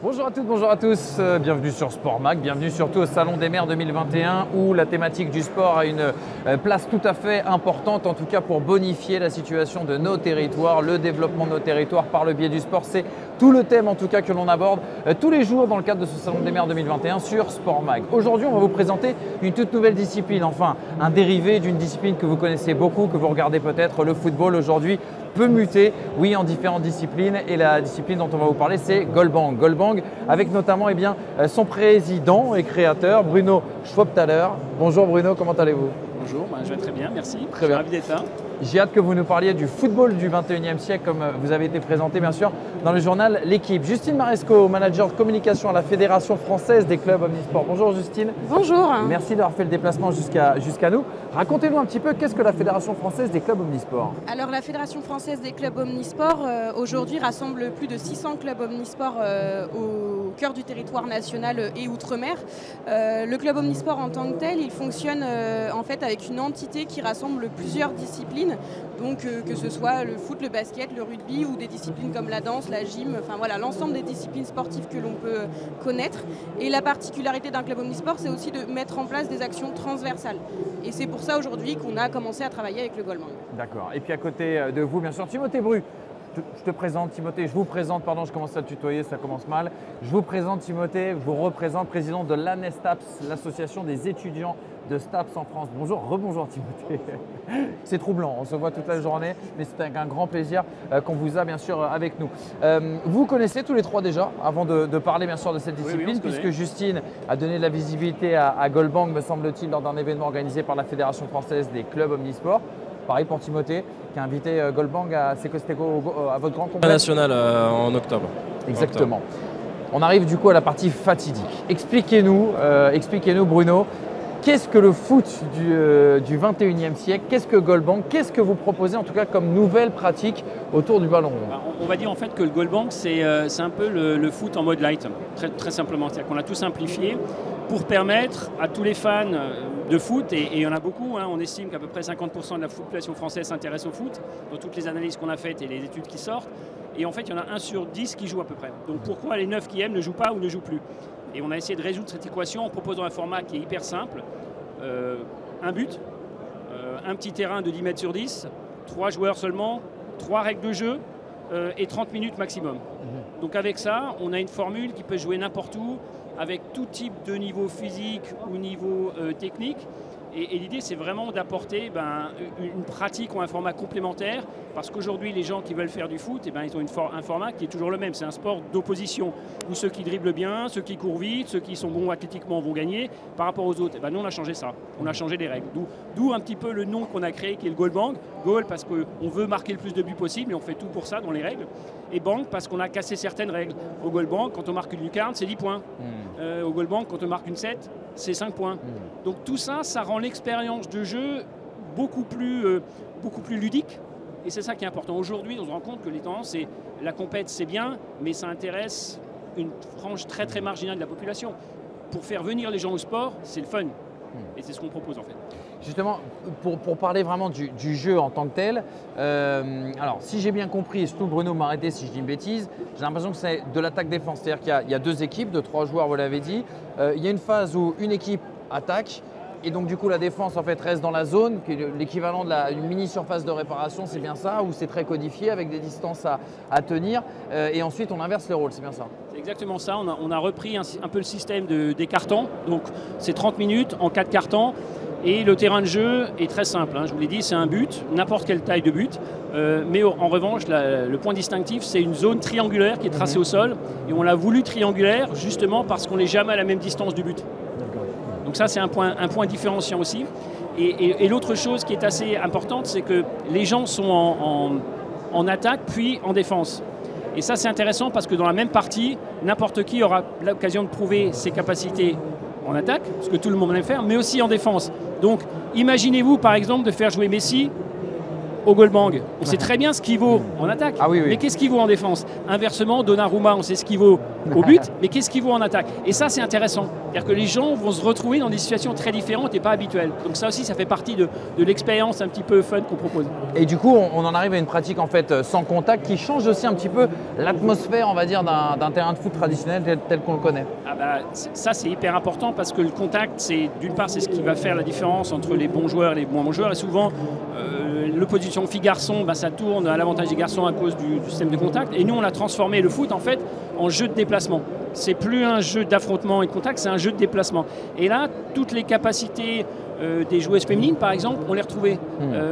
Bonjour à toutes, bonjour à tous, bienvenue sur Sport Mag, bienvenue surtout au Salon des Mers 2021 où la thématique du sport a une place tout à fait importante, en tout cas pour bonifier la situation de nos territoires, le développement de nos territoires par le biais du sport. C'est tout le thème en tout cas que l'on aborde tous les jours dans le cadre de ce Salon des Mers 2021 sur Sport Mag. Aujourd'hui, on va vous présenter une toute nouvelle discipline, enfin un dérivé d'une discipline que vous connaissez beaucoup, que vous regardez peut-être, le football aujourd'hui peut muter, oui, en différentes disciplines, et la discipline dont on va vous parler, c'est Goalbang. Goalbang, avec notamment son président et créateur, Bruno Schwabthaler. Bonjour Bruno, comment allez-vous? Bonjour, je vais très bien, merci. Très bien. Ravi d'être là. J'ai hâte que vous nous parliez du football du 21e siècle, comme vous avez été présenté bien sûr dans le journal L'Équipe. Justine Maresco, manager de communication à la Fédération française des clubs omnisports. Bonjour Justine. Bonjour. Merci d'avoir fait le déplacement jusqu'à nous. Racontez-nous un petit peu, qu'est-ce que la Fédération française des clubs omnisports? Alors la Fédération française des clubs omnisports aujourd'hui rassemble plus de 600 clubs omnisports au cœur du territoire national et outre-mer. Le club omnisport en tant que tel, il fonctionne en fait avec une entité qui rassemble plusieurs disciplines. Donc que ce soit le foot, le basket, le rugby ou des disciplines comme la danse, la gym, enfin voilà, l'ensemble des disciplines sportives que l'on peut connaître. Et la particularité d'un club omnisport, c'est aussi de mettre en place des actions transversales. Et c'est pour ça aujourd'hui qu'on a commencé à travailler avec le Goalbang. D'accord. Et puis à côté de vous, bien sûr, Timothée Bru. Je te présente Timothée, je vous présente, pardon, je commence à tutoyer, ça commence mal. Je vous présente Timothée, je vous représente, président de l'ANESTAPS, l'association des étudiants de STAPS en France. Bonjour, rebonjour Timothée. C'est troublant, on se voit toute la journée, mais c'est un grand plaisir qu'on vous a bien sûr avec nous. Vous connaissez tous les trois déjà, avant de parler bien sûr de cette discipline, puisque Justine a donné de la visibilité à Goalbang, me semble-t-il, lors d'un événement organisé par la Fédération française des clubs omnisports. Pareil pour Timothée, qui a invité Goalbang à votre grand congrès national en octobre. Exactement. On arrive du coup à la partie fatidique. Expliquez-nous Bruno, qu'est-ce que le foot du 21e siècle? Qu'est-ce que Goalbang? Qu'est-ce que vous proposez en tout cas comme nouvelle pratique autour du ballon rond? On va dire en fait que le Goalbang, c'est un peu le foot en mode light, très simplement. C'est-à-dire qu'on a tout simplifié pour permettre à tous les fans de foot, et il y en a beaucoup, on estime qu'à peu près 50% de la population française s'intéresse au foot, dans toutes les analyses qu'on a faites et les études qui sortent. Et en fait, il y en a 1 sur 10 qui joue à peu près. Donc pourquoi les 9 qui aiment ne jouent pas ou ne jouent plus? Et on a essayé de résoudre cette équation en proposant un format qui est hyper simple. Un but, un petit terrain de 10 mètres sur 10, 3 joueurs seulement, 3 règles de jeu et 30 minutes maximum. Donc avec ça, on a une formule qui peut jouer n'importe où, avec tout type de niveau physique ou niveau technique. Et l'idée, c'est vraiment d'apporter une pratique ou un format complémentaire, parce qu'aujourd'hui, les gens qui veulent faire du foot, ils ont un format qui est toujours le même. C'est un sport d'opposition, où ceux qui dribblent bien, ceux qui courent vite, ceux qui sont bons athlétiquement vont gagner par rapport aux autres. Nous, on a changé ça. On a changé les règles. D'où un petit peu le nom qu'on a créé, qui est le Goalbang. Goal, parce qu'on veut marquer le plus de buts possible, et on fait tout pour ça dans les règles. Et Bang, parce qu'on a cassé certaines règles. Au Goalbang, quand on marque une lucarne, c'est 10 points. Au Goalbang, quand on marque une 7, c'est 5 points. Donc tout ça, ça rend l'expérience de jeu beaucoup plus ludique. Et c'est ça qui est important. Aujourd'hui, on se rend compte que les tendances, c'est la compète, c'est bien, mais ça intéresse une frange très marginale de la population. Pour faire venir les gens au sport, c'est le fun. Et c'est ce qu'on propose en fait. Justement, pour parler vraiment du jeu en tant que tel, alors si j'ai bien compris, et surtout Bruno m'arrêtez si je dis une bêtise, j'ai l'impression que c'est de l'attaque-défense, c'est-à-dire qu'il y a 2 équipes de 3 joueurs, vous l'avez dit. Il y a une phase où une équipe attaque, et donc du coup la défense en fait reste dans la zone, qui est l'équivalent d'une mini-surface de réparation, c'est bien ça, où c'est très codifié avec des distances à tenir, et ensuite on inverse les rôles, c'est bien ça? C'est exactement ça, on a repris un peu le système des cartons, donc c'est 30 minutes en 4 cartons. Et le terrain de jeu est très simple, je vous l'ai dit, c'est un but, n'importe quelle taille de but. Mais en revanche, le point distinctif, c'est une zone triangulaire qui est tracée au sol. Et on l'a voulu triangulaire justement parce qu'on n'est jamais à la même distance du but. Donc ça, c'est un point différenciant aussi. Et l'autre chose qui est assez importante, c'est que les gens sont en attaque puis en défense. Et ça, c'est intéressant parce que dans la même partie, n'importe qui aura l'occasion de prouver ses capacités en attaque, ce que tout le monde aime faire, mais aussi en défense. Donc, imaginez-vous par exemple de faire jouer Messi au goal bang, on sait très bien ce qu'il vaut en attaque, Ah oui, oui. mais qu'est-ce qu'il vaut en défense? Inversement, Donnarumma, on sait ce qu'il vaut au but, mais qu'est-ce qu'il vaut en attaque? Et ça, c'est intéressant. C'est-à-dire que les gens vont se retrouver dans des situations très différentes et pas habituelles. Donc ça aussi, ça fait partie de l'expérience un petit peu fun qu'on propose. Et du coup, on en arrive à une pratique en fait sans contact qui change aussi un petit peu l'atmosphère, on va dire, d'un terrain de foot traditionnel tel qu'on le connaît. Ah bah, ça, c'est hyper important parce que le contact, d'une part, c'est ce qui va faire la différence entre les bons joueurs et les moins bons joueurs. Et souvent, l'opposition filles-garçons, ça tourne à l'avantage des garçons à cause du système de contact. Et nous, on a transformé le foot en fait en jeu de déplacement. C'est plus un jeu d'affrontement et de contact, c'est un jeu de déplacement. Et là, toutes les capacités des joueuses féminines, par exemple, on les retrouvées.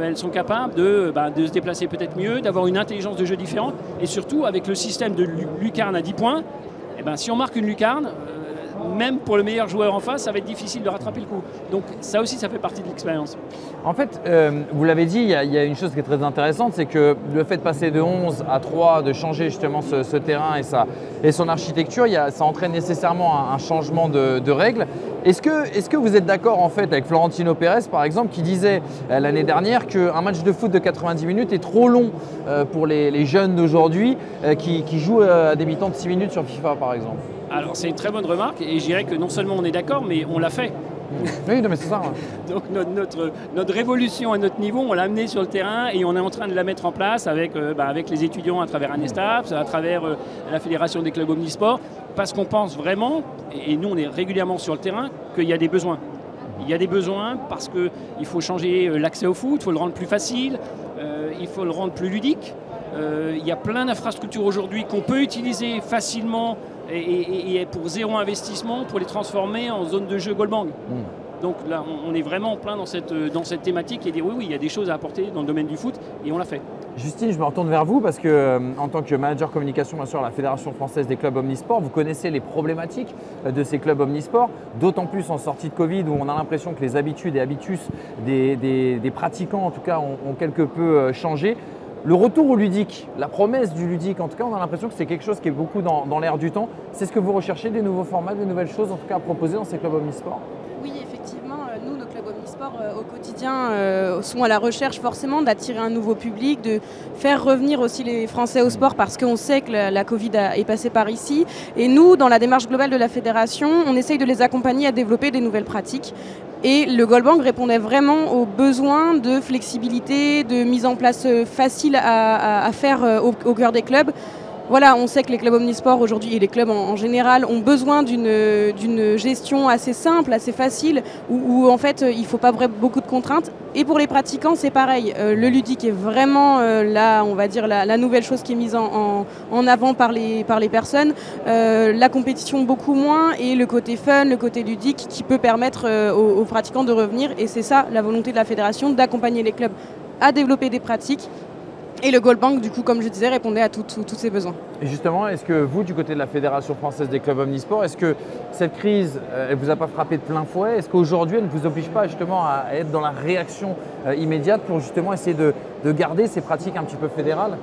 Elles sont capables de se déplacer peut-être mieux, d'avoir une intelligence de jeu différente. Et surtout, avec le système de lucarne à 10 points, si on marque une lucarne, même pour le meilleur joueur en face, ça va être difficile de rattraper le coup. Donc ça aussi, ça fait partie de l'expérience. En fait, vous l'avez dit, il y a une chose qui est très intéressante, c'est que le fait de passer de 11 à 3, de changer justement ce terrain et son architecture, ça entraîne nécessairement un changement de règles. Est-ce que vous êtes d'accord en fait avec Florentino Pérez par exemple qui disait l'année dernière qu'un match de foot de 90 minutes est trop long pour les jeunes d'aujourd'hui qui jouent à des mi-temps de 6 minutes sur FIFA par exemple? Alors c'est une très bonne remarque et je dirais que non seulement on est d'accord mais on l'a fait. Oui, non, mais c'est ça. Ouais. Donc notre révolution à notre niveau, on l'a amenée sur le terrain et on est en train de la mettre en place avec les étudiants à travers Anestaps, à travers la Fédération des clubs omnisports, parce qu'on pense vraiment, et nous on est régulièrement sur le terrain, qu'il y a des besoins. Il y a des besoins parce qu'il faut changer l'accès au foot, il faut le rendre plus facile, il faut le rendre plus ludique. Il y a plein d'infrastructures aujourd'hui qu'on peut utiliser facilement et pour zéro investissement pour les transformer en zone de jeu goal bang. Donc là, on est vraiment en plein dans cette thématique et dire oui, il y a des choses à apporter dans le domaine du foot et on l'a fait. Justine, je me retourne vers vous parce que en tant que manager communication bien sûr à la Fédération française des clubs omnisports, vous connaissez les problématiques de ces clubs omnisports, d'autant plus en sortie de Covid où on a l'impression que les habitudes et habitus des pratiquants en tout cas ont quelque peu changé. Le retour au ludique, la promesse du ludique, en tout cas on a l'impression que c'est quelque chose qui est beaucoup dans l'air du temps. C'est ce que vous recherchez, des nouveaux formats, des nouvelles choses en tout cas à proposer dans ces clubs omnisports? Oui, effectivement, nous, nos clubs omnisports au quotidien sont à la recherche forcément d'attirer un nouveau public, de faire revenir aussi les Français au sport parce qu'on sait que la Covid est passée par ici. Et nous, dans la démarche globale de la fédération, on essaye de les accompagner à développer des nouvelles pratiques. Et le goal bang répondait vraiment aux besoins de flexibilité, de mise en place facile à faire au cœur des clubs. Voilà, on sait que les clubs omnisports aujourd'hui et les clubs en général ont besoin d'une gestion assez simple, assez facile, où en fait il ne faut pas beaucoup de contraintes. Et pour les pratiquants, c'est pareil. Le ludique est vraiment là, on va dire, la nouvelle chose qui est mise en avant par les personnes. La compétition beaucoup moins et le côté fun, le côté ludique qui peut permettre aux pratiquants de revenir. Et c'est ça la volonté de la fédération, d'accompagner les clubs à développer des pratiques. Et le goal bang, du coup, comme je disais, répondait à tous ces besoins. Et justement, est-ce que vous, du côté de la Fédération française des clubs omnisports, est-ce que cette crise, elle ne vous a pas frappé de plein fouet? Est-ce qu'aujourd'hui, elle ne vous oblige pas justement à être dans la réaction immédiate pour justement essayer de garder ces pratiques un petit peu fédérales?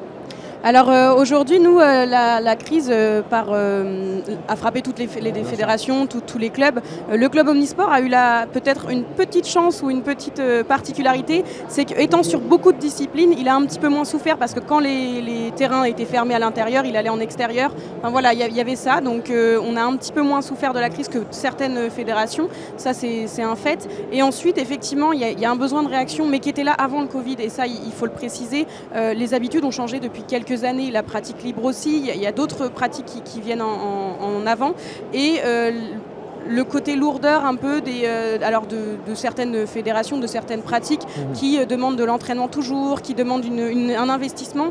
Alors aujourd'hui, nous, la crise a frappé toutes les fédérations, tous les clubs. Le club omnisport a eu peut-être une petite chance ou une petite particularité, c'est qu'étant sur beaucoup de disciplines, il a un petit peu moins souffert parce que quand les terrains étaient fermés à l'intérieur, il allait en extérieur. Enfin voilà, il y avait ça, donc on a un petit peu moins souffert de la crise que certaines fédérations, ça c'est un fait. Et ensuite, effectivement, il y a un besoin de réaction, mais qui était là avant le Covid, et ça, il faut le préciser. Les habitudes ont changé depuis quelques années, la pratique libre aussi, il y a d'autres pratiques qui viennent en avant et le côté lourdeur un peu de certaines fédérations, de certaines pratiques qui demandent de l'entraînement toujours, qui demandent un investissement.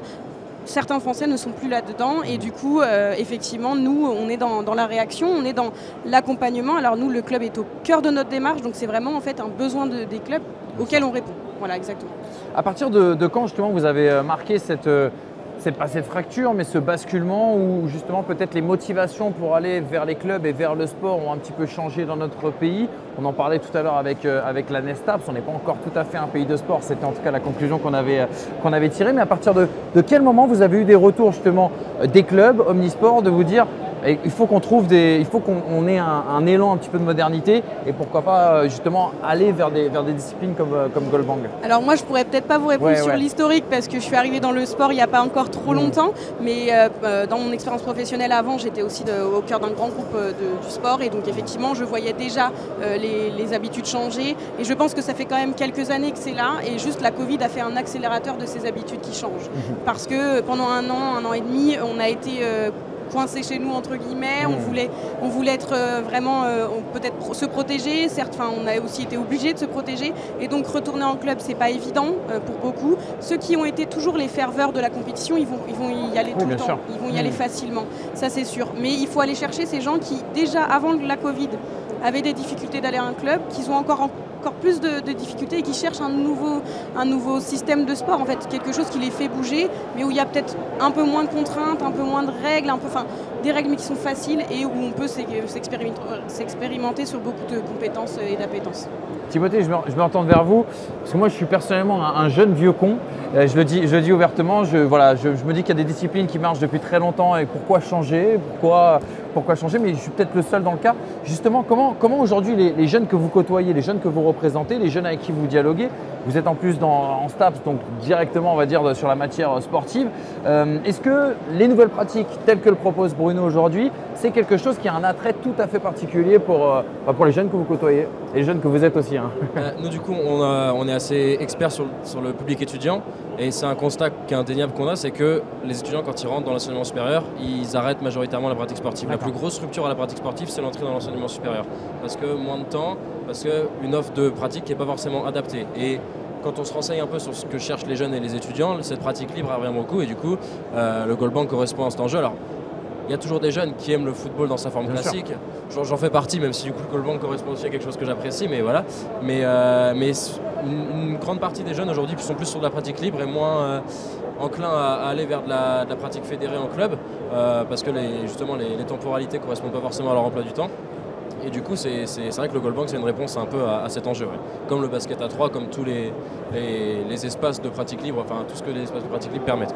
Certains Français ne sont plus là-dedans et du coup, effectivement, nous, on est dans la réaction, on est dans l'accompagnement. Alors nous, le club est au cœur de notre démarche, donc c'est vraiment en fait un besoin des clubs auquel on répond. Voilà, exactement. À partir de quand justement vous avez marqué pas cette fracture, mais ce basculement où justement peut-être les motivations pour aller vers les clubs et vers le sport ont un petit peu changé dans notre pays? On en parlait tout à l'heure avec la Nestaps, on n'est pas encore tout à fait un pays de sport, c'était en tout cas la conclusion qu'on avait tirée, mais à partir de quel moment vous avez eu des retours justement des clubs omnisports de vous dire Et il faut qu'on trouve il faut qu'on ait un élan un petit peu de modernité et pourquoi pas justement aller vers des disciplines comme Goalbang. Alors moi je pourrais peut-être pas vous répondre sur l'historique parce que je suis arrivée dans le sport il n'y a pas encore trop longtemps, mais dans mon expérience professionnelle avant j'étais aussi au cœur d'un grand groupe du sport et donc effectivement je voyais déjà les habitudes changer et je pense que ça fait quand même quelques années que c'est là et juste la Covid a fait un accélérateur de ces habitudes qui changent parce que pendant un an et demi on a été coincé chez nous entre guillemets, on voulait être vraiment peut-être se protéger, certes on a aussi été obligé de se protéger et donc retourner en club c'est pas évident pour beaucoup. Ceux qui ont été toujours les ferveurs de la compétition ils vont y aller tout le temps, ils vont y aller facilement, ça c'est sûr, mais il faut aller chercher ces gens qui déjà avant la Covid avaient des difficultés d'aller à un club, qui ont encore plus de difficultés et qui cherchent un nouveau système de sport, en fait, quelque chose qui les fait bouger, mais où il y a peut-être un peu moins de contraintes, un peu moins de règles, des règles mais qui sont faciles et où on peut s'expérimenter sur beaucoup de compétences et d'appétences. Timothée, je me retourne vers vous, parce que moi je suis personnellement un jeune vieux con, je le dis ouvertement, je me dis qu'il y a des disciplines qui marchent depuis très longtemps et pourquoi changer, pourquoi changer, mais je suis peut-être le seul dans le cas. Justement, comment aujourd'hui les jeunes que vous côtoyez, les jeunes que vous représentez, les jeunes avec qui vous dialoguez, vous êtes en plus en STAPS, donc directement on va dire sur la matière sportive, est-ce que les nouvelles pratiques telles que le propose Bruno aujourd'hui, c'est quelque chose qui a un attrait tout à fait particulier pour les jeunes que vous côtoyez et les jeunes que vous êtes aussi Nous du coup on est assez experts sur le public étudiant et c'est un constat qui est indéniable qu'on a, c'est que les étudiants quand ils rentrent dans l'enseignement supérieur, ils arrêtent majoritairement la pratique sportive. La plus grosse rupture à la pratique sportive, c'est l'entrée dans l'enseignement supérieur. Parce que moins de temps, parce qu'une offre de pratique qui n'est pas forcément adaptée. Et quand on se renseigne un peu sur ce que cherchent les jeunes et les étudiants, cette pratique libre revient beaucoup et du coup le Goalbang correspond à cet enjeu. Alors, il y a toujours des jeunes qui aiment le football dans sa forme classique. J'en fais partie, même si du coup le Goalbang correspond aussi à quelque chose que j'apprécie, mais voilà. Mais une grande partie des jeunes aujourd'hui sont plus sur de la pratique libre et moins enclins à aller vers de la pratique fédérée en club, parce que justement les temporalités ne correspondent pas forcément à leur emploi du temps. Et du coup, c'est vrai que le Goalbang, c'est une réponse un peu à cet enjeu. Comme le basket à 3, comme tous les espaces de pratique libre, enfin tout ce que les espaces de pratique libre permettent.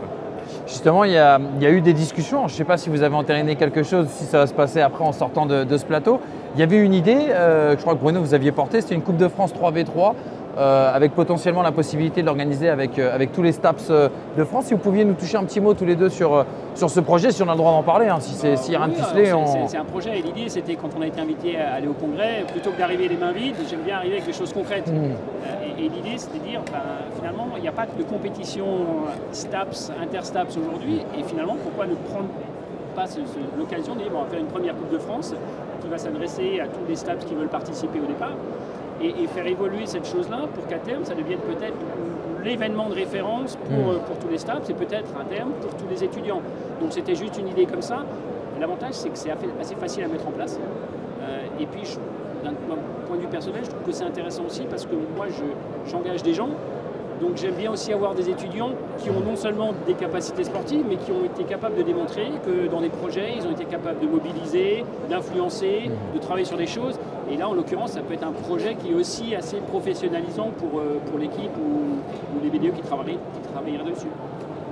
Justement, il y a eu des discussions, je ne sais pas si vous avez entériné quelque chose, si ça va se passer après en sortant de ce plateau. Il y avait une idée, je crois que Bruno vous aviez porté, c'était une Coupe de France 3v3, avec potentiellement la possibilité de l'organiser avec tous les STAPS de France. Si vous pouviez nous toucher un petit mot tous les deux sur ce projet, si on a le droit d'en parler, s'il y a rien de ficelé. C'est un projet et l'idée c'était quand on a été invité à aller au congrès, plutôt que d'arriver les mains vides, j'aime bien arriver avec des choses concrètes. Et l'idée c'était de dire, finalement il n'y a pas de compétition STAPS, inter-STAPS aujourd'hui et finalement pourquoi ne prendre pas l'occasion de dire on va faire une première Coupe de France qui va s'adresser à tous les STAPS qui veulent participer au départ. Et faire évoluer cette chose-là pour qu'à terme, ça devienne peut-être l'événement de référence pour tous les STAPS et peut-être à terme pour tous les étudiants. Donc c'était juste une idée comme ça. L'avantage, c'est que c'est assez facile à mettre en place. Et puis, d'un point de vue personnel, je trouve que c'est intéressant aussi parce que moi, j'engage des gens. Donc j'aime bien aussi avoir des étudiants qui ont non seulement des capacités sportives, mais qui ont été capables de démontrer que dans des projets, ils ont été capables de mobiliser, d'influencer, de travailler sur des choses. Et là, en l'occurrence, ça peut être un projet qui est aussi assez professionnalisant pour l'équipe ou les BDE qui travailleraient dessus.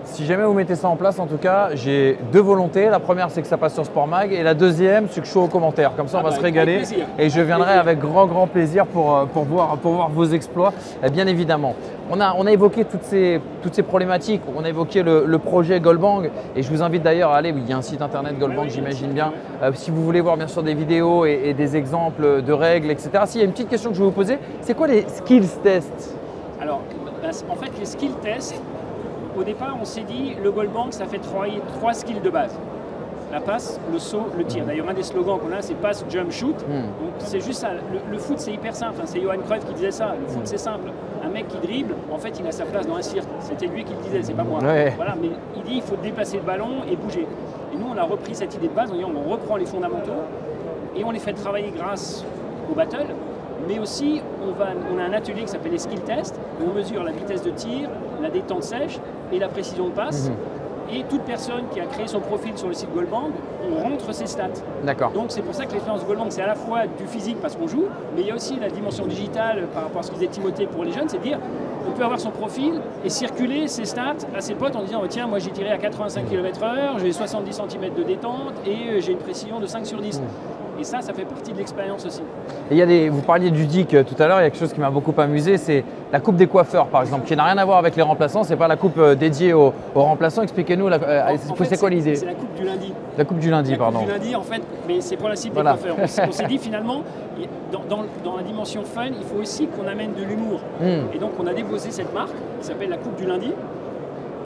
Si jamais vous mettez ça en place, en tout cas, j'ai deux volontés. La première, c'est que ça passe sur Sport Mag. Et la deuxième, c'est que je sois aux commentaires. Comme ça, on va se régaler. Et je viendrai avec grand plaisir pour voir vos exploits, bien évidemment. On a évoqué toutes ces problématiques. On a évoqué le projet Goalbang. Et je vous invite d'ailleurs à aller, il y a un site internet Goalbang, j'imagine bien. Si vous voulez voir bien sûr des vidéos et des exemples de règles, etc. S'il y a une petite question que je vais vous poser, c'est quoi les skills tests? Alors, en fait, les skills tests, au départ, on s'est dit, le Goalbang, ça fait trois skills de base. La passe, le saut, le tir. D'ailleurs, un des slogans qu'on a, c'est passe, jump, shoot. Donc, c'est juste ça. Le foot, c'est hyper simple. C'est Johan Cruyff qui disait ça. Le foot, c'est simple. Un mec qui dribble, en fait, il a sa place dans un cirque. C'était lui qui le disait, c'est pas moi. Ouais. Voilà, mais il dit, il faut déplacer le ballon et bouger. Et nous, on a repris cette idée de base en disant, on reprend les fondamentaux et on les fait travailler grâce au battle. Mais aussi, on a un atelier qui s'appelle les skill tests, où on mesure la vitesse de tir, la détente sèche et la précision de passe. Et toute personne qui a créé son profil sur le site Goalbang, on rentre ses stats. D'accord. Donc c'est pour ça que l'expérience Goalbang, c'est à la fois du physique parce qu'on joue, mais il y a aussi la dimension digitale par rapport à ce que disait Timothée pour les jeunes, c'est de dire, on peut avoir son profil et circuler ses stats à ses potes en disant tiens, moi j'ai tiré à 85 km/h, j'ai 70 cm de détente et j'ai une précision de 5 sur 10. Et ça fait partie de l'expérience aussi. Et vous parliez du DIC tout à l'heure, il y a quelque chose qui m'a beaucoup amusé, c'est la coupe des coiffeurs par exemple, qui n'a rien à voir avec les remplaçants, c'est pas la coupe dédiée aux remplaçants. Expliquez-nous, c'est quoi l'idée? C'est la coupe du lundi. La coupe du lundi, pardon. La coupe du lundi, en fait, mais c'est pour la cible des coiffeurs. On s'est dit finalement, dans la dimension fun, il faut aussi qu'on amène de l'humour. Et donc on a déposé cette marque qui s'appelle la coupe du lundi.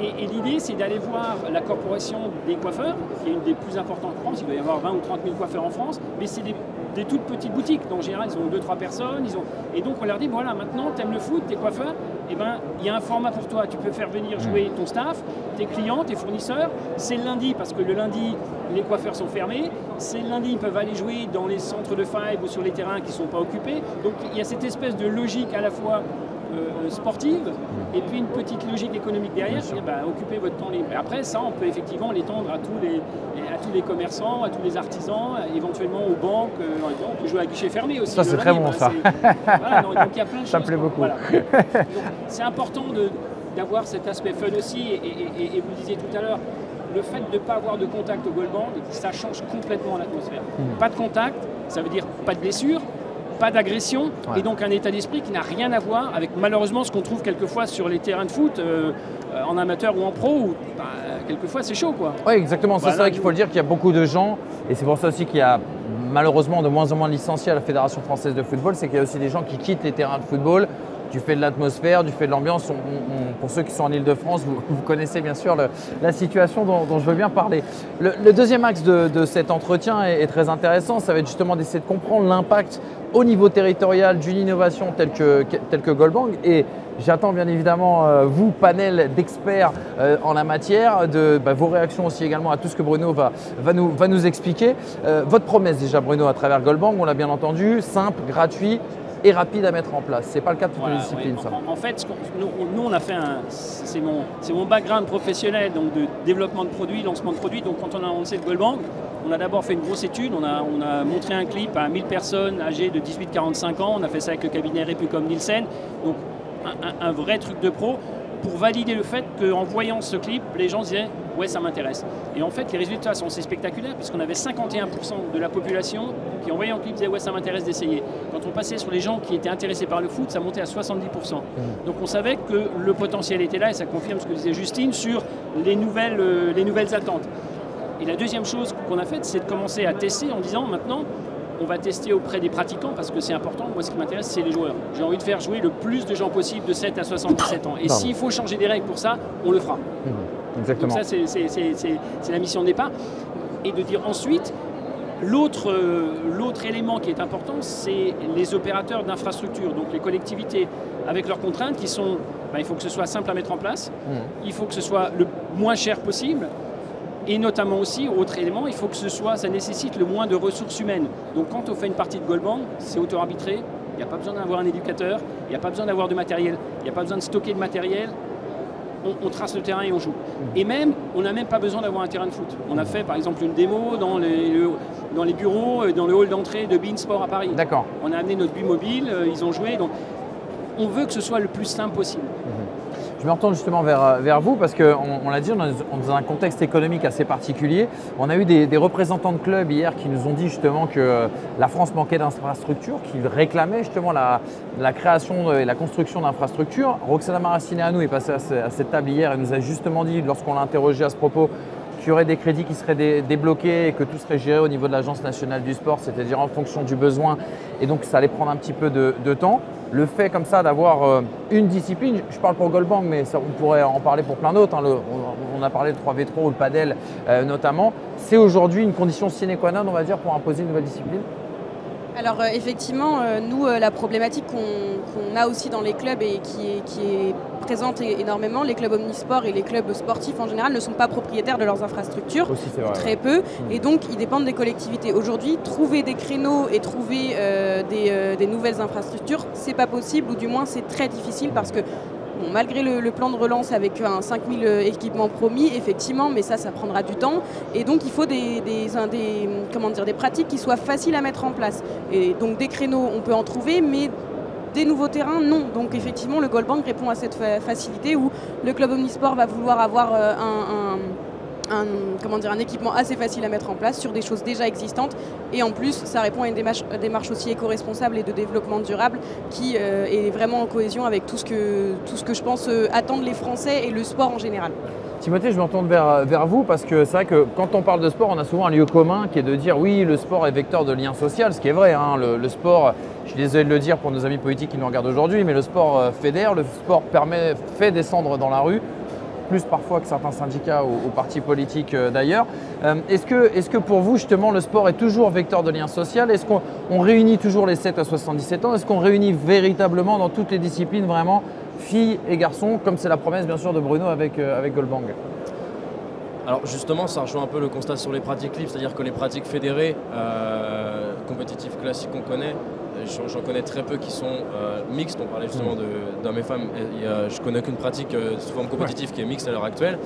Et l'idée, c'est d'aller voir la corporation des coiffeurs, qui est une des plus importantes en France. Il doit y avoir 20 ou 30 000 coiffeurs en France, mais c'est des toutes petites boutiques. Donc, en général, ils ont 2-3 personnes. Et donc, on leur dit, voilà, maintenant, t'aimes le foot, t'es coiffeur, eh ben, il y a un format pour toi. Tu peux faire venir jouer ton staff, tes clients, tes fournisseurs. C'est le lundi, parce que le lundi, les coiffeurs sont fermés. C'est le lundi, ils peuvent aller jouer dans les centres de five ou sur les terrains qui ne sont pas occupés. Donc, il y a cette espèce de logique à la fois sportive et puis une petite logique économique derrière, c'est occupez votre temps libre. Et après ça, on peut effectivement l'étendre à tous les commerçants, à tous les artisans, éventuellement aux banques. On peut jouer à guichet fermé aussi. Ça c'est très bon ça. Voilà, donc il y a plein de choses. Ça me plaît beaucoup. Voilà. C'est important d'avoir cet aspect fun aussi et vous disiez tout à l'heure, le fait de ne pas avoir de contact au goal band, ça change complètement l'atmosphère. Pas de contact, ça veut dire pas de blessure, pas d'agression, et donc un état d'esprit qui n'a rien à voir avec malheureusement ce qu'on trouve quelquefois sur les terrains de foot, en amateur ou en pro, où quelquefois c'est chaud quoi. Oui exactement, c'est vrai qu'il faut le dire qu'il y a beaucoup de gens, et c'est pour ça aussi qu'il y a malheureusement de moins en moins de licenciés à la Fédération Française de Football, c'est qu'il y a aussi des gens qui quittent les terrains de football. Du fait de l'atmosphère, du fait de l'ambiance. Pour ceux qui sont en Ile-de-France, vous connaissez bien sûr la situation dont je veux bien parler. Le deuxième axe de cet entretien est très intéressant. Ça va être justement d'essayer de comprendre l'impact au niveau territorial d'une innovation telle que Goalbang. Et j'attends bien évidemment vous, panel d'experts en la matière, vos réactions aussi également à tout ce que Bruno va nous expliquer. Votre promesse déjà Bruno à travers Goalbang, on l'a bien entendu, simple, gratuit et rapide à mettre en place. Ce n'est pas le cas de toutes les disciplines, ça. En fait, nous, on a fait c'est mon background professionnel, donc de développement de produits, lancement de produits. Donc, quand on a lancé le Goalbang, on a d'abord fait une grosse étude. On a montré un clip à 1000 personnes âgées de 18-45 ans. On a fait ça avec le cabinet Replicom Nielsen. Donc, un vrai truc de pro pour valider le fait qu'en voyant ce clip, les gens disaient « ouais, ça m'intéresse ». Et en fait, les résultats sont assez spectaculaires puisqu'on avait 51% de la population qui, en voyant le clip, disait « ouais, ça m'intéresse d'essayer ». Quand on passait sur les gens qui étaient intéressés par le foot, ça montait à 70%. Donc on savait que le potentiel était là et ça confirme ce que disait Justine sur les nouvelles attentes. Et la deuxième chose qu'on a faite, c'est de commencer à tester en disant maintenant, on va tester auprès des pratiquants parce que c'est important. Moi, ce qui m'intéresse, c'est les joueurs. J'ai envie de faire jouer le plus de gens possible de 7 à 77 ans. Et s'il faut changer des règles pour ça, on le fera. Exactement. Donc ça, c'est la mission de départ. Et de dire ensuite, l'autre élément qui est important, c'est les opérateurs d'infrastructures, donc les collectivités, avec leurs contraintes qui sont, il faut que ce soit simple à mettre en place, il faut que ce soit le moins cher possible, et notamment aussi, autre élément, il faut que ça nécessite le moins de ressources humaines. Donc quand on fait une partie de Goalbang, c'est auto-arbitré, il n'y a pas besoin d'avoir un éducateur, il n'y a pas besoin d'avoir de matériel, il n'y a pas besoin de stocker de matériel, on trace le terrain et on joue. Et même, on n'a même pas besoin d'avoir un terrain de foot. On a fait par exemple une démo dans les bureaux, dans le hall d'entrée de Bein Sport à Paris. D'accord. On a amené notre but mobile, ils ont joué, donc on veut que ce soit le plus simple possible. Je me retourne justement vers vous parce qu'on l'a dit, on est dans un contexte économique assez particulier. On a eu des représentants de clubs hier qui nous ont dit justement que la France manquait d'infrastructures, qu'ils réclamaient justement la création et la construction d'infrastructures. Roxana Maracineanu est passée à cette table hier et nous a justement dit, lorsqu'on l'a interrogé à ce propos, qu'il y aurait des crédits qui seraient débloqués et que tout serait géré au niveau de l'Agence nationale du sport, c'est-à-dire en fonction du besoin. Et donc ça allait prendre un petit peu de temps. Le fait comme ça d'avoir une discipline, je parle pour Goalbang, mais ça, on pourrait en parler pour plein d'autres. On a parlé de 3v3 ou le padel notamment. C'est aujourd'hui une condition sine qua non, on va dire, pour imposer une nouvelle discipline. Alors effectivement, nous, la problématique qu'on a aussi dans les clubs et qui est présente énormément, les clubs omnisports et les clubs sportifs en général ne sont pas propriétaires de leurs infrastructures, aussi, c'est vrai, très peu, et donc ils dépendent des collectivités. Aujourd'hui, trouver des créneaux et trouver des nouvelles infrastructures, c'est pas possible, ou du moins c'est très difficile parce que bon, malgré le plan de relance avec un 5000 équipements promis, effectivement, mais ça prendra du temps. Et donc, il faut des pratiques qui soient faciles à mettre en place. Et donc, des créneaux, on peut en trouver, mais Des nouveaux terrains, non. Donc effectivement, le Goldbank répond à cette facilité où le club omnisport va vouloir avoir un équipement assez facile à mettre en place sur des choses déjà existantes, et en plus ça répond à une démarche aussi éco-responsable et de développement durable qui est vraiment en cohésion avec tout ce que je pense attendent les Français et le sport en général. Timothée, je me retourne vers vous parce que c'est vrai que quand on parle de sport, on a souvent un lieu commun qui est de dire oui, le sport est vecteur de lien social, ce qui est vrai, hein, le sport, je suis désolé de le dire pour nos amis politiques qui nous regardent aujourd'hui, mais le sport fédère, le sport fait descendre dans la rue, plus parfois que certains syndicats ou partis politiques d'ailleurs. Est-ce que pour vous, justement, le sport est toujours vecteur de lien social? Est-ce qu'on réunit toujours les 7 à 77 ans? Est-ce qu'on réunit véritablement dans toutes les disciplines, vraiment, filles et garçons, comme c'est la promesse, bien sûr, de Bruno avec Goldbank? Alors justement, ça rejoint un peu le constat sur les pratiques libres, c'est-à-dire que les pratiques fédérées, compétitives classiques qu'on connaît, j'en connais très peu qui sont mixtes. On parlait justement d'hommes et femmes. Je connais qu'une pratique sous forme compétitive qui est mixte à l'heure actuelle.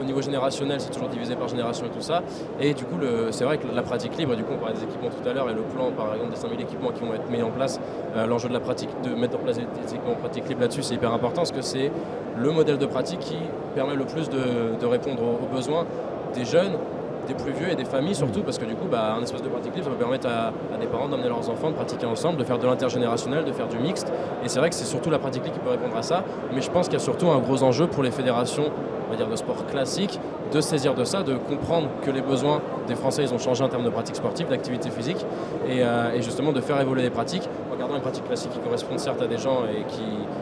Au niveau générationnel, c'est toujours divisé par génération et tout ça. Et du coup, c'est vrai que la pratique libre, du coup on parlait des équipements tout à l'heure, et le plan par exemple des 5000 équipements qui vont être mis en place, l'enjeu de la pratique, de mettre en place des équipements pratique libre là-dessus, c'est hyper important parce que c'est le modèle de pratique qui permet le plus de répondre aux besoins des jeunes, des plus vieux et des familles surtout, parce que du coup un espace de pratique libre ça peut permettre à des parents d'emmener leurs enfants, de pratiquer ensemble, de faire de l'intergénérationnel, de faire du mixte, et c'est vrai que c'est surtout la pratique libre qui peut répondre à ça, mais je pense qu'il y a surtout un gros enjeu pour les fédérations, on va dire de sport classique, de saisir de ça, de comprendre que les besoins des Français ils ont changé en termes de pratiques sportives, d'activité physique, et justement de faire évoluer les pratiques en gardant les pratiques classiques qui correspondent certes à des gens et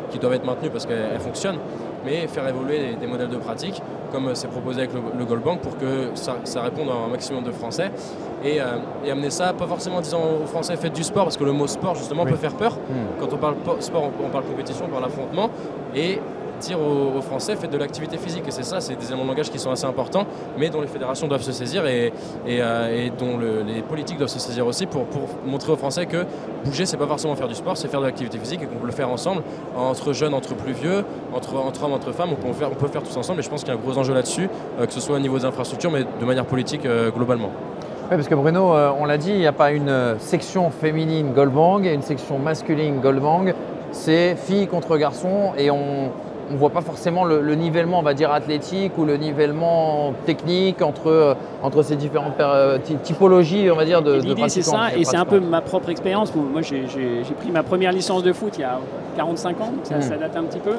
qui doivent être maintenues parce qu'elles fonctionnent, mais faire évoluer des modèles de pratique comme c'est proposé avec le Goldbank pour que ça réponde à un maximum de Français, et amener ça, pas forcément en disant aux Français faites du sport, parce que le mot sport justement peut faire peur. Quand on parle sport, on parle compétition, on parle affrontement, et dire aux Français faites de l'activité physique, et c'est ça, c'est des éléments de langage qui sont assez importants, mais dont les fédérations doivent se saisir et dont les politiques doivent se saisir aussi pour montrer aux Français que bouger c'est pas forcément faire du sport, c'est faire de l'activité physique, et qu'on peut le faire ensemble, entre jeunes, entre plus vieux, entre hommes, entre femmes, on peut le faire tous ensemble, et je pense qu'il y a un gros enjeu là-dessus, que ce soit au niveau des infrastructures, mais de manière politique globalement. Oui, parce que Bruno, on l'a dit, il n'y a pas une section féminine Goldbank et une section masculine Goldbank, c'est filles contre garçons, et on ne voit pas forcément le nivellement, on va dire, athlétique ou le nivellement technique entre ces différentes typologies, on va dire, de pratiquants. L'idée, c'est ça, et c'est un peu ma propre expérience. Moi, j'ai pris ma première licence de foot il y a 45 ans, donc ça date un petit peu.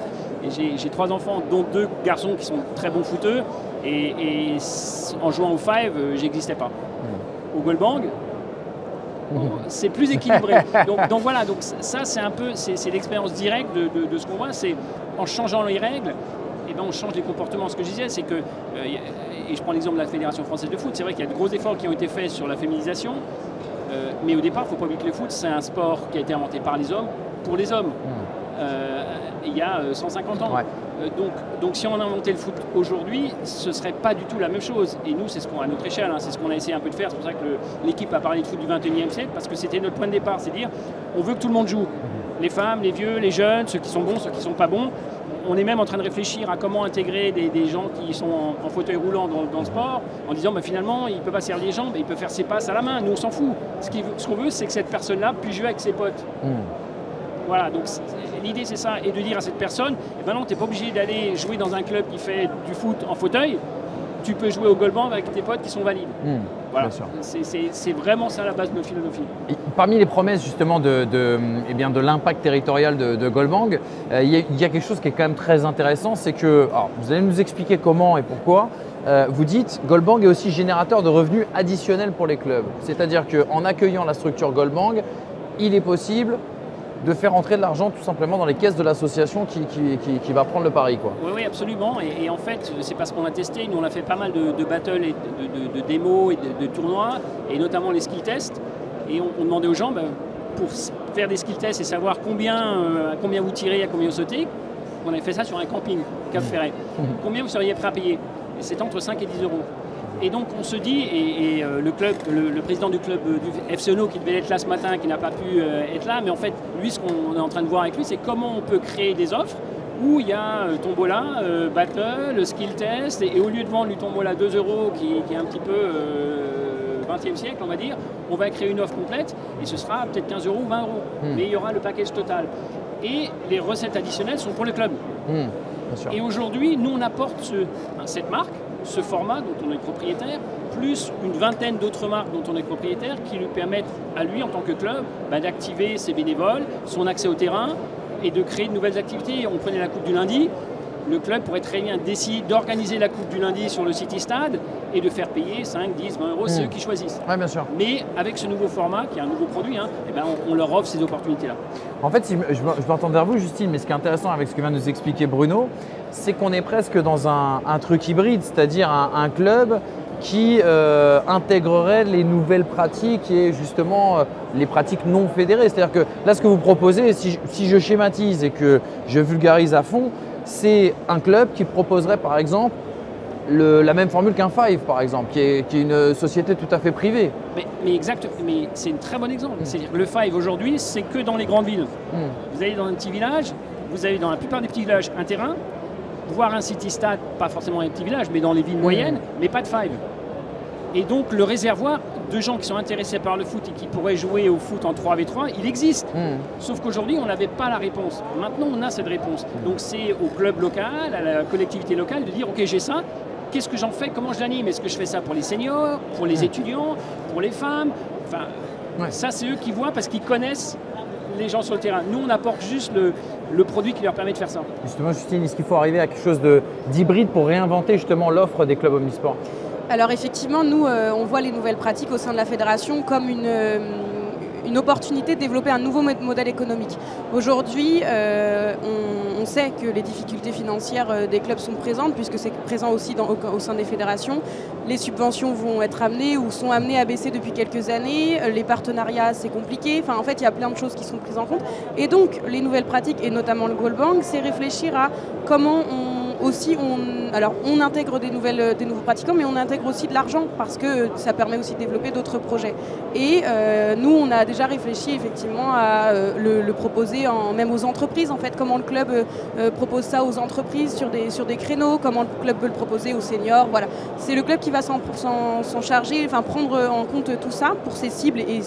Et j'ai 3 enfants, dont 2 garçons qui sont très bons footeux. Et en jouant au five, j'existais pas. Au Goldbank, c'est plus équilibré. Donc voilà, donc ça c'est un peu, c'est l'expérience directe de ce qu'on voit, c'est en changeant les règles, et ben on change les comportements. Ce que je disais, c'est que, et je prends l'exemple de la Fédération française de foot, c'est vrai qu'il y a de gros efforts qui ont été faits sur la féminisation, mais au départ, il ne faut pas oublier que le foot, c'est un sport qui a été inventé par les hommes, pour les hommes, il y a 150 ans. Ouais. Donc si on a inventé le foot aujourd'hui, ce ne serait pas du tout la même chose. Et nous, c'est ce qu'on a à notre échelle, hein, c'est ce qu'on a essayé un peu de faire. C'est pour ça que l'équipe a parlé de foot du 21e siècle, parce que c'était notre point de départ, c'est dire on veut que tout le monde joue. Les femmes, les vieux, les jeunes, ceux qui sont bons, ceux qui ne sont pas bons. On est même en train de réfléchir à comment intégrer des gens qui sont en fauteuil roulant dans le sport, en disant finalement, il ne peut pas serrer les jambes, il peut faire ses passes à la main. Nous, on s'en fout. Ce qu'on veut, c'est que cette personne-là puisse jouer avec ses potes. Voilà, donc l'idée c'est ça, et de dire à cette personne, non, tu n'es pas obligé d'aller jouer dans un club qui fait du foot en fauteuil, tu peux jouer au Goldbank avec tes potes qui sont valides. Voilà, c'est vraiment ça la base de notre philosophie. Et parmi les promesses justement de l'impact territorial de Goldbank, il y a quelque chose qui est quand même très intéressant, c'est que, alors, vous allez nous expliquer comment et pourquoi, vous dites Goldbank est aussi générateur de revenus additionnels pour les clubs. C'est-à-dire qu'en accueillant la structure Goldbank, il est possible de faire entrer de l'argent tout simplement dans les caisses de l'association qui va prendre le pari, quoi. Oui, absolument. Et en fait, c'est parce qu'on a testé. Nous, on a fait pas mal de battles et de démos et de tournois, et notamment les skill tests. Et on demandait aux gens, pour faire des skill tests et savoir à combien vous tirez, à combien vous sautez, on avait fait ça sur un camping, Cap Ferret. Combien vous seriez prêt à payer? Et c'était entre 5 et 10 euros. Et donc on se dit, et le président du club du FCNO qui devait être là ce matin, qui n'a pas pu être là, mais en fait, lui, ce qu'on est en train de voir avec lui, c'est comment on peut créer des offres où il y a tombola, battle, skill test, et au lieu de vendre du tombola 2 euros qui est un petit peu XXe siècle, on va dire, on va créer une offre complète et ce sera peut-être 15 € ou 20 €. Mais il y aura le package total. Et les recettes additionnelles sont pour le club. Et aujourd'hui, nous, on apporte cette marque, ce format dont on est propriétaire, plus une vingtaine d'autres marques dont on est propriétaire qui lui permettent à lui, en tant que club, d'activer ses bénévoles, son accès au terrain et de créer de nouvelles activités. On prenait la Coupe du lundi, le club pourrait très bien décider d'organiser la Coupe du lundi sur le City Stade et de faire payer 5, 10, 20 €, c'est eux qui choisissent. Ouais, bien sûr. Mais avec ce nouveau format, qui est un nouveau produit, on leur offre ces opportunités-là. En fait, je m'entends vers vous, Justine, mais ce qui est intéressant avec ce que vient de nous expliquer Bruno, c'est qu'on est presque dans un truc hybride, c'est-à-dire un club qui intégrerait les nouvelles pratiques et justement les pratiques non fédérées. C'est-à-dire que là, ce que vous proposez, si je schématise et que je vulgarise à fond, c'est un club qui proposerait par exemple la même formule qu'un Five, par exemple, qui est une société tout à fait privée. Mais c'est un très bon exemple. C'est-à-dire que le Five aujourd'hui, c'est que dans les grandes villes. Vous allez dans un petit village, vous avez dans la plupart des petits villages un terrain, voire un City Stade, pas forcément dans les petits villages, mais dans les villes moyennes, mais pas de Five. Et donc le réservoir de gens qui sont intéressés par le foot et qui pourraient jouer au foot en 3v3, il existe. Sauf qu'aujourd'hui, on n'avait pas la réponse. Maintenant, on a cette réponse. Donc c'est au club local, à la collectivité locale de dire « Ok, j'ai ça, qu'est-ce que j'en fais? Comment je l'anime? Est-ce que je fais ça pour les seniors, pour les étudiants, pour les femmes ?» Enfin, ça, c'est eux qui voient parce qu'ils connaissent les gens sur le terrain. Nous, on apporte juste le produit qui leur permet de faire ça. Justement, Justine, est-ce qu'il faut arriver à quelque chose d'hybride pour réinventer justement l'offre des clubs omnisports? Alors effectivement, nous, on voit les nouvelles pratiques au sein de la fédération comme une opportunité de développer un nouveau modèle économique. Aujourd'hui, on sait que les difficultés financières des clubs sont présentes, puisque c'est présent aussi au sein des fédérations. Les subventions vont être amenées ou sont amenées à baisser depuis quelques années. Les partenariats, c'est compliqué. Enfin, en fait, il y a plein de choses qui sont prises en compte. Et donc, les nouvelles pratiques, et notamment le Goal Bank, c'est réfléchir à comment on intègre des nouveaux pratiquants, mais on intègre aussi de l'argent parce que ça permet aussi de développer d'autres projets. Et nous, on a déjà réfléchi effectivement à le proposer même aux entreprises. En fait, comment le club propose ça aux entreprises sur des créneaux, comment le club peut le proposer aux seniors. Voilà, c'est le club qui va s'en charger, enfin prendre en compte tout ça pour ses cibles et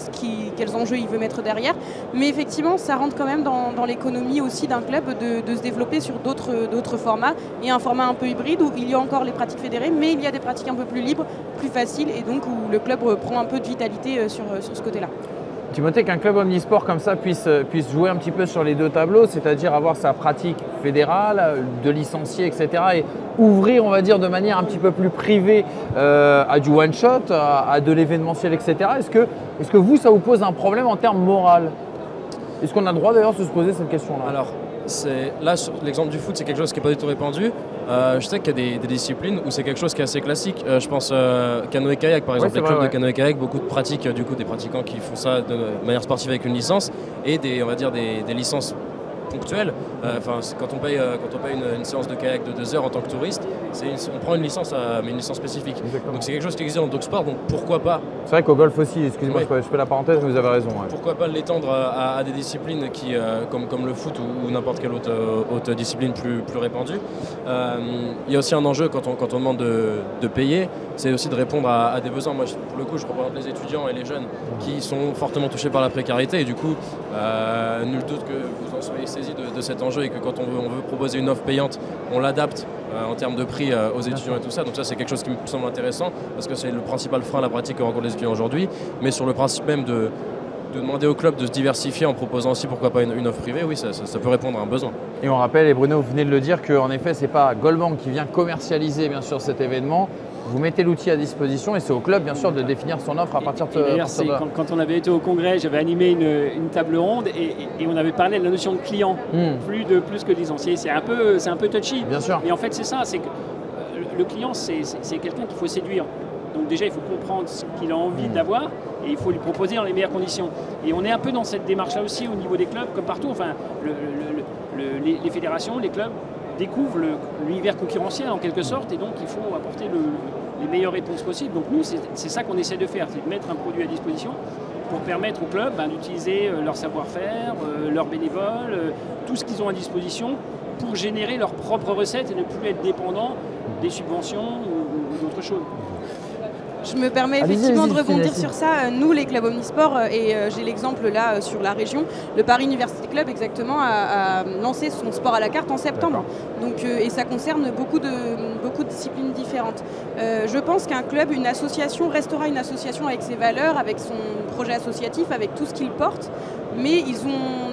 quels enjeux il veut mettre derrière. Mais effectivement, ça rentre quand même dans l'économie aussi d'un club de se développer sur d'autres formats. Et un format un peu hybride où il y a encore les pratiques fédérées, mais il y a des pratiques un peu plus libres, plus faciles, et donc où le club prend un peu de vitalité sur ce côté-là. Timothée, qu'un club omnisport comme ça puisse jouer un petit peu sur les deux tableaux, c'est-à-dire avoir sa pratique fédérale, de licenciés, etc., et ouvrir, on va dire, de manière un petit peu plus privée à du one-shot, à de l'événementiel, etc. Est-ce que vous, ça vous pose un problème en termes moral? Est-ce qu'on a le droit d'ailleurs de se poser cette question-là? Alors, là, sur l'exemple du foot, c'est quelque chose qui n'est pas du tout répandu. Je sais qu'il y a des disciplines où c'est quelque chose qui est assez classique. Je pense canoë-kayak, par exemple, les clubs de canoë-kayak, beaucoup de pratiques, du coup, des pratiquants qui font ça de manière sportive avec une licence et on va dire des licences ponctuelles. Quand on paye une séance de kayak de 2 heures en tant que touriste, on prend une licence, mais une licence spécifique. Exactement. Donc c'est quelque chose qui existe dans d'autres sports, donc pourquoi pas? C'est vrai qu'au golf aussi, excusez-moi, je fais la parenthèse, vous avez raison. Ouais. Pourquoi pas l'étendre à des disciplines comme le foot ou n'importe quelle autre discipline plus répandue. Il y a aussi un enjeu quand on demande de payer, c'est aussi de répondre à des besoins. Moi, pour le coup, je représente les étudiants et les jeunes qui sont fortement touchés par la précarité et du coup, nul doute que vous en soyez saisi de cet enjeu et que quand on veut proposer une offre payante, on l'adapte en termes de prix aux étudiants et tout ça. Donc ça, c'est quelque chose qui me semble intéressant parce que c'est le principal frein à la pratique que rencontrent les étudiants aujourd'hui. Mais sur le principe même de demander au club de se diversifier en proposant aussi pourquoi pas une offre privée, oui, ça peut répondre à un besoin. Et on rappelle, et Bruno, vous venez de le dire, qu'en effet, ce n'est pas Goal Bank qui vient commercialiser bien sûr cet événement. Vous mettez l'outil à disposition et c'est au club bien sûr de définir son offre à partir de d'ailleurs, quand on avait été au congrès, j'avais animé une table ronde et on avait parlé de la notion de client, plus que licencié. C'est un peu touchy. Bien sûr. Mais en fait, c'est ça, c'est que le client, c'est quelqu'un qu'il faut séduire. Donc déjà, il faut comprendre ce qu'il a envie d'avoir et il faut lui proposer dans les meilleures conditions. Et on est un peu dans cette démarche-là aussi au niveau des clubs, comme partout. Enfin, les fédérations, les clubs découvrent l'univers concurrentiel en quelque sorte et donc il faut apporter les meilleures réponses possibles. Donc nous, c'est ça qu'on essaie de faire, c'est de mettre un produit à disposition pour permettre aux clubs d'utiliser leur savoir-faire, leurs bénévoles, tout ce qu'ils ont à disposition pour générer leurs propres recettes et ne plus être dépendants des subventions ou d'autres choses. Je me permets effectivement de rebondir sur ça. Nous, les clubs omnisports, et j'ai l'exemple là sur la région, le Paris University Club exactement a lancé son sport à la carte en septembre. Donc, et ça concerne beaucoup de disciplines différentes. Je pense qu'un club, une association restera une association avec ses valeurs, avec son projet associatif, avec tout ce qu'il porte. Mais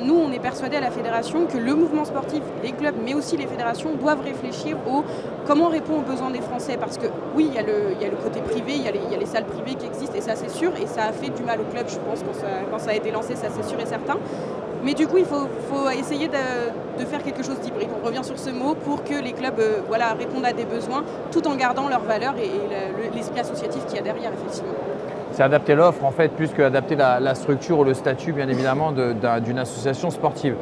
nous, on est persuadés à la fédération que le mouvement sportif, les clubs, mais aussi les fédérations doivent réfléchir comment on répond aux besoins des Français. Parce que oui, il y a le côté privé, il y a les salles privées qui existent, et ça c'est sûr, et ça a fait du mal au club, je pense, quand ça a été lancé, ça c'est sûr et certain. Mais du coup, il faut essayer de faire quelque chose d'hybride. On revient sur ce mot pour que les clubs répondent à des besoins tout en gardant leurs valeurs et l'esprit associatif qu'il y a derrière, effectivement. C'est adapter l'offre en fait, plus qu'adapter la structure ou le statut bien évidemment d'une association sportive.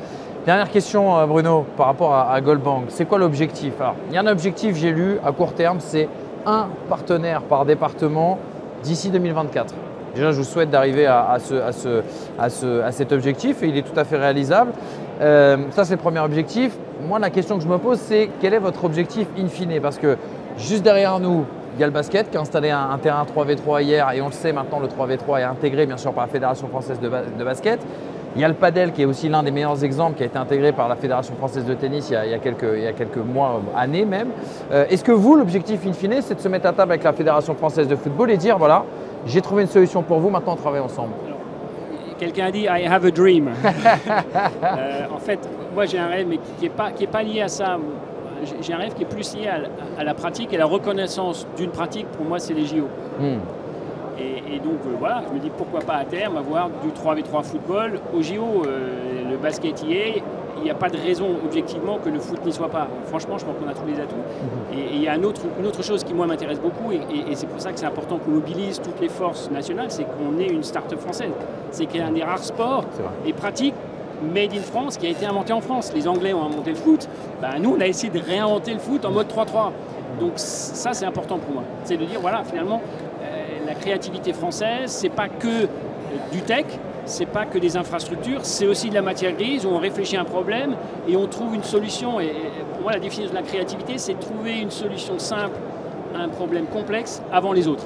Dernière question Bruno, par rapport à Goldbank, c'est quoi l'objectif? Alors, il y a un objectif, j'ai lu, à court terme, c'est un partenaire par département d'ici 2024. Déjà, je vous souhaite d'arriver à cet objectif et il est tout à fait réalisable. Ça, c'est le premier objectif. Moi, la question que je me pose, c'est quel est votre objectif in fine? Parce que juste derrière nous, il y a le basket qui a installé un terrain 3v3 hier et on le sait maintenant, le 3v3 est intégré bien sûr par la Fédération française de basket. Il y a le padel qui est aussi l'un des meilleurs exemples qui a été intégré par la Fédération française de tennis il y a quelques mois, années même. Est-ce que vous, l'objectif in fine, c'est de se mettre à table avec la Fédération française de football et dire voilà, j'ai trouvé une solution pour vous, maintenant on travaille ensemble? Quelqu'un a dit I have a dream. En fait, moi j'ai un rêve mais qui est pas lié à ça. J'ai un rêve qui est plus lié à la pratique et la reconnaissance d'une pratique. Pour moi, c'est les JO. Et donc voilà, je me dis pourquoi pas à terme avoir du 3v3 football au JO. Le basket y est. Il n'y a pas de raison objectivement que le foot n'y soit pas. Franchement, je pense qu'on a tous les atouts. Et il y a une autre chose qui moi m'intéresse beaucoup et c'est pour ça que c'est important qu'on mobilise toutes les forces nationales, c'est qu'on ait une start-up française. C'est qu'il y a un des rares sports et pratiques made in France qui a été inventé en France. Les Anglais ont inventé le foot. Nous, on a essayé de réinventer le foot en mode 3-3. Donc ça, c'est important pour moi. C'est de dire, voilà, finalement, la créativité française, c'est pas que du tech, c'est pas que des infrastructures, c'est aussi de la matière grise où on réfléchit à un problème et on trouve une solution. Et pour moi, la définition de la créativité, c'est trouver une solution simple à un problème complexe avant les autres.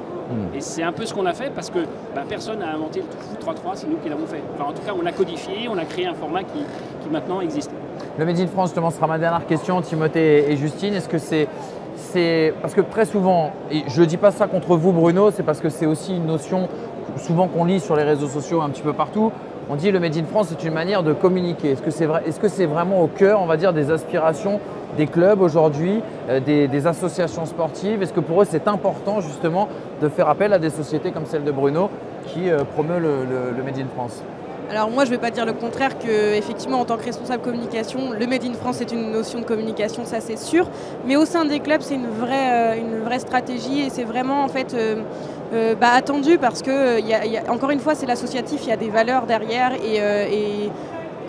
Et c'est un peu ce qu'on a fait parce que personne n'a inventé le foot 3-3, c'est nous qui l'avons fait. Enfin, en tout cas, on l'a codifié, on a créé un format qui maintenant existe. Le Made in France, justement, sera ma dernière question, Timothée et Justine. Est-ce que c'est parce que très souvent, et je ne dis pas ça contre vous Bruno, c'est parce que c'est aussi une notion souvent qu'on lit sur les réseaux sociaux un petit peu partout, on dit le Made in France c'est une manière de communiquer. Est-ce que c'est vrai, est-ce que c'est vraiment au cœur, on va dire, des aspirations des clubs aujourd'hui, des associations sportives? Est-ce que pour eux c'est important justement de faire appel à des sociétés comme celle de Bruno qui promeut le Made in France? Alors moi je ne vais pas dire le contraire, qu'effectivement en tant que responsable communication, le Made in France c'est une notion de communication, ça c'est sûr, mais au sein des clubs c'est une vraie stratégie et c'est vraiment en fait attendu parce que encore une fois c'est l'associatif, il y a des valeurs derrière et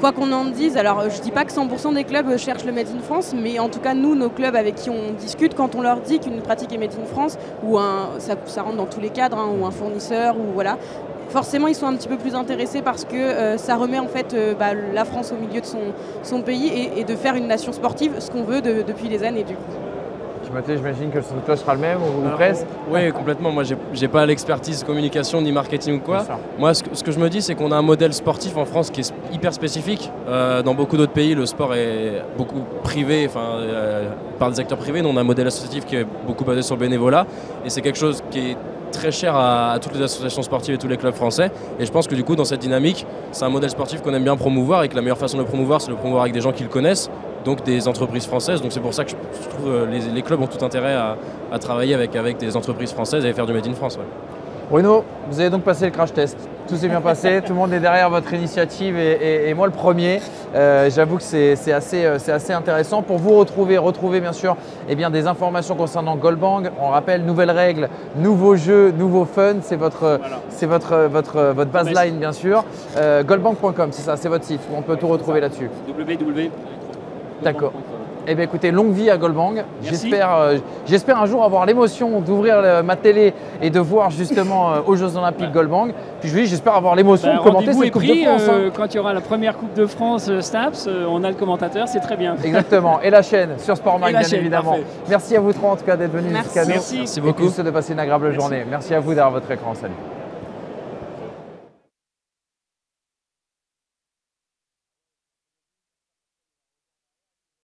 quoi qu'on en dise, alors je ne dis pas que 100% des clubs cherchent le Made in France, mais en tout cas nous, nos clubs avec qui on discute, quand on leur dit qu'une pratique est Made in France, ou ça rentre dans tous les cadres, ou un fournisseur, ou voilà, forcément ils sont un petit peu plus intéressés parce que ça remet en fait la France au milieu de son pays et de faire une nation sportive, ce qu'on veut depuis des années du coup. Timothée, j'imagine que le son de cloche sera le même ou presque? Oui, complètement. Moi, j'ai pas l'expertise communication ni marketing ou quoi. Moi, ce que je me dis, c'est qu'on a un modèle sportif en France qui est hyper spécifique. Dans beaucoup d'autres pays, le sport est beaucoup privé, par des acteurs privés. Nous, on a un modèle associatif qui est beaucoup basé sur le bénévolat. Et c'est quelque chose qui est très cher à toutes les associations sportives et tous les clubs français. Et je pense que du coup, dans cette dynamique, c'est un modèle sportif qu'on aime bien promouvoir et que la meilleure façon de le promouvoir, c'est de le promouvoir avec des gens qui le connaissent, donc des entreprises françaises. Donc c'est pour ça que je trouve les clubs ont tout intérêt à travailler avec des entreprises françaises et à faire du Made in France. Ouais. Bruno, vous avez donc passé le crash test. Tout s'est bien passé, tout le monde est derrière votre initiative et moi le premier. J'avoue que c'est assez intéressant. Pour vous retrouver bien sûr des informations concernant Goldbank. On rappelle, nouvelles règles, nouveaux jeux, nouveaux fun. C'est votre baseline bien sûr. Goldbank.com, c'est ça, c'est votre site. On peut tout retrouver là-dessus. www. D'accord. Eh bien écoutez, longue vie à Goalbang. Merci. J'espère un jour avoir l'émotion d'ouvrir ma télé et de voir justement aux Jeux Olympiques Goalbang. Puis je dis, j'espère avoir l'émotion de commenter Rendez-vous cette est Coupe pris, de France. quand il y aura la première Coupe de France Staps, on a le commentateur, c'est très bien. Exactement. Et la chaîne sur Sport Mag, Et la bien chaîne, évidemment. parfait. Merci à vous trois en tout cas d'être venus Merci. jusqu'à nous. Merci. Merci Et beaucoup. puis, de passer une agréable journée. Merci à vous derrière votre écran. Salut.